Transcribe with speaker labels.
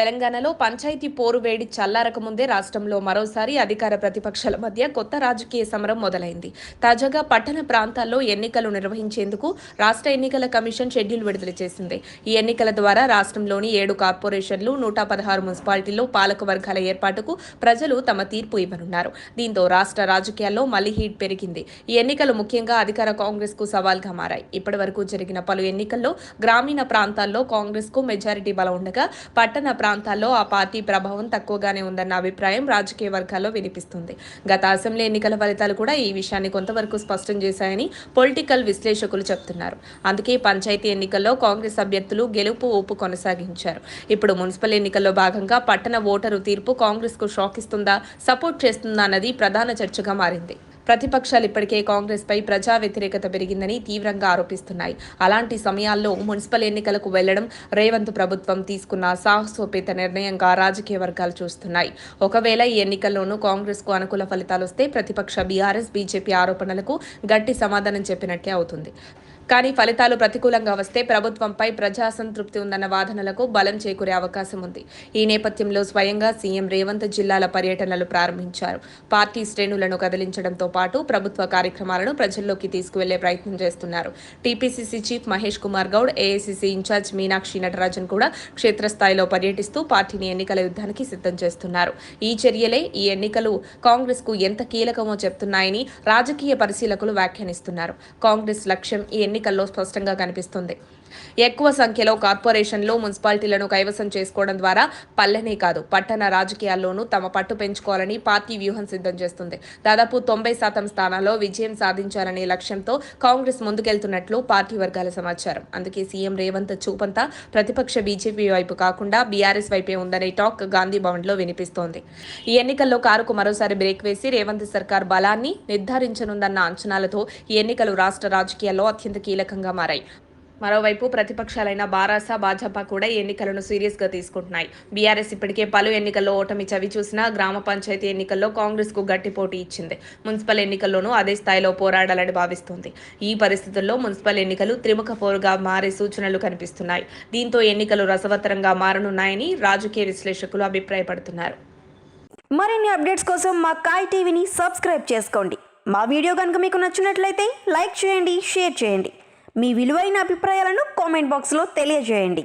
Speaker 1: తెలంగాణలో పంచాయతీ పోరు వేడి చల్లారక ముందే రాష్ట్రంలో మరోసారి అధికార ప్రతిపక్షాల మధ్య కొత్త రాజకీయ సమరం మొదలైంది. తాజాగా పట్టణ ప్రాంతాల్లో ఎన్నికలు నిర్వహించేందుకు రాష్ట్ర ఎన్నికల కమిషన్ షెడ్యూల్ విడుదల చేసింది. ఈ ఎన్నికల ద్వారా రాష్ట్రంలోని 7 కార్పొరేషన్లు, 116 మున్సిపాలిటీల్లో పాలక వర్గాల ఏర్పాటుకు ప్రజలు తమ తీర్పు ఇవ్వనున్నారు. దీంతో రాష్ట్ర రాజకీయాల్లో మళ్లీ హీట్ పెరిగింది. ఈ ఎన్నికలు ముఖ్యంగా అధికార కాంగ్రెస్ కు సవాల్గా మారాయి. ఇప్పటివరకు జరిగిన పలు ఎన్నికల్లో గ్రామీణ ప్రాంతాల్లో కాంగ్రెస్ కు మెజారిటీ బలం ఉండగా పట్టణ ప్రాంతాల్లో ఆ పార్టీ ప్రభావం తక్కువగానే ఉందన్న అభిప్రాయం రాజకీయ వర్గాల్లో వినిపిస్తుంది. గత అసెంబ్లీ ఎన్నికల ఫలితాలు కూడా ఈ విషయాన్ని కొంతవరకు స్పష్టం చేశాయని పొలిటికల్ విశ్లేషకులు చెబుతున్నారు. అందుకే పంచాయతీ ఎన్నికల్లో కాంగ్రెస్ అభ్యర్థులు గెలుపు ఊపు కొనసాగించారు. ఇప్పుడు మున్సిపల్ ఎన్నికల్లో భాగంగా పట్టణ ఓటరు తీర్పు కాంగ్రెస్ కు షాక్ ఇస్తుందా, సపోర్ట్ చేస్తుందా అన్నది ప్రధాన చర్చగా మారింది. ప్రతిపక్షాలు ఇప్పటికే కాంగ్రెస్ పై ప్రజా వ్యతిరేకత పెరిగిందని తీవ్రంగా ఆరోపిస్తున్నాయి. అలాంటి సమయాల్లో మున్సిపల్ ఎన్నికలకు వెళ్లడం రేవంత్ ప్రభుత్వం తీసుకున్న సాహసోపేత నిర్ణయంగా రాజకీయ వర్గాలు చూస్తున్నాయి. ఒకవేళ ఈ ఎన్నికల్లోనూ కాంగ్రెస్ కు అనుకూల ఫలితాలు వస్తే ప్రతిపక్ష బీఆర్ఎస్, బీజేపీ ఆరోపణలకు గట్టి సమాధానం చెప్పినట్లే అవుతుంది. కానీ ఫలితాలు ప్రతికూలంగా వస్తే ప్రభుత్వంపై ప్రజా అసంతృప్తి ఉందన్న వాదనలకు బలం చేకూరే అవకాశం ఉంది. ఈ నేపథ్యంలో స్వయంగా సీఎం రేవంత్ జిల్లాల పర్యటనలు ప్రారంభించారు. పార్టీ శ్రేణులను కదిలించడంతో పాటు ప్రభుత్వ కార్యక్రమాలను ప్రజల్లోకి తీసుకువెళ్లే ప్రయత్నం చేస్తున్నారు. TPCC chief Mahesh Kumar Goud, AICC incharge Meenakshi Natarajan కూడా క్షేత్రస్థాయిలో పర్యటిస్తూ పార్టీని ఎన్నికల యుద్ధానికి సిద్ధం చేస్తున్నారు. ఈ చర్యలే ఈ ఎన్నికలు కాంగ్రెస్ కు ఎంత కీలకమో చెప్తున్నాయని రాజకీయ పరిశీలకులు వ్యాఖ్యానిస్తున్నారు. కాంగ్రెస్ లక్ష్యం ఈ ఎన్నికల్లో స్పష్టంగా కనిపిస్తుంది. ఎక్కువ సంఖ్యలో కార్పొరేషన్లు, మున్సిపాలిటీలను కైవసం చేసుకోవడం ద్వారా పల్లెనే కాదు పట్టణ రాజకీయాల్లోనూ తమ పట్టు పెంచుకోవాలని పార్టీ వ్యూహం సిద్ధం చేస్తుంది. దాదాపు 90% స్థానాల్లో విజయం సాధించాలనే లక్ష్యంతో కాంగ్రెస్ ముందుకెళ్తున్నట్లు పార్టీ వర్గాల సమాచారం. అందుకే సీఎం రేవంత్ చూపంతా ప్రతిపక్ష బీజేపీ వైపు కాకుండా బీఆర్ఎస్ వైపే ఉందనే టాక్ గాంధీ భవన్లో వినిపిస్తోంది. ఈ ఎన్నికల్లో కారుకు మరోసారి బ్రేక్ వేసి రేవంత్ సర్కార్ బలాన్ని నిర్ధారించనుందన్న అంచనాలతో ఈ ఎన్నికలు రాష్ట్ర రాజకీయాల్లో అత్యంత కీలకంగా మారాయి. మరోవైపు ప్రతిపక్షాలైన బారాస, భాజపా కూడా ఈ ఎన్నికలను సీరియస్ గా తీసుకుంటున్నాయి. బీఆర్ఎస్ ఇప్పటికే పలు ఎన్నికల్లో ఓటమి చవి చూసినా గ్రామ పంచాయతీ ఎన్నికల్లో కాంగ్రెస్ కు గట్టి పోటీ ఇచ్చింది. మున్సిపల్ ఎన్నికల్లోనూ అదే స్థాయిలో పోరాడాలని భావిస్తోంది. ఈ పరిస్థితుల్లో మున్సిపల్ ఎన్నికలు త్రిముఖ పోరుగా మారే సూచనలు కనిపిస్తున్నాయి. దీంతో ఎన్నికలు రసవత్తరంగా మారనున్నాయని రాజకీయ విశ్లేషకులు అభిప్రాయపడుతున్నారు.
Speaker 2: మరిన్ని అప్డేట్స్ కోసం మా కాయ్ టీవీని సబ్స్క్రైబ్ చేసుకోండి. మా వీడియో కనుక మీకు నచ్చినట్లయితే లైక్ చేయండి, షేర్ చేయండి. మీ విలువైన అభిప్రాయాలను కామెంట్ బాక్స్లో తెలియజేయండి.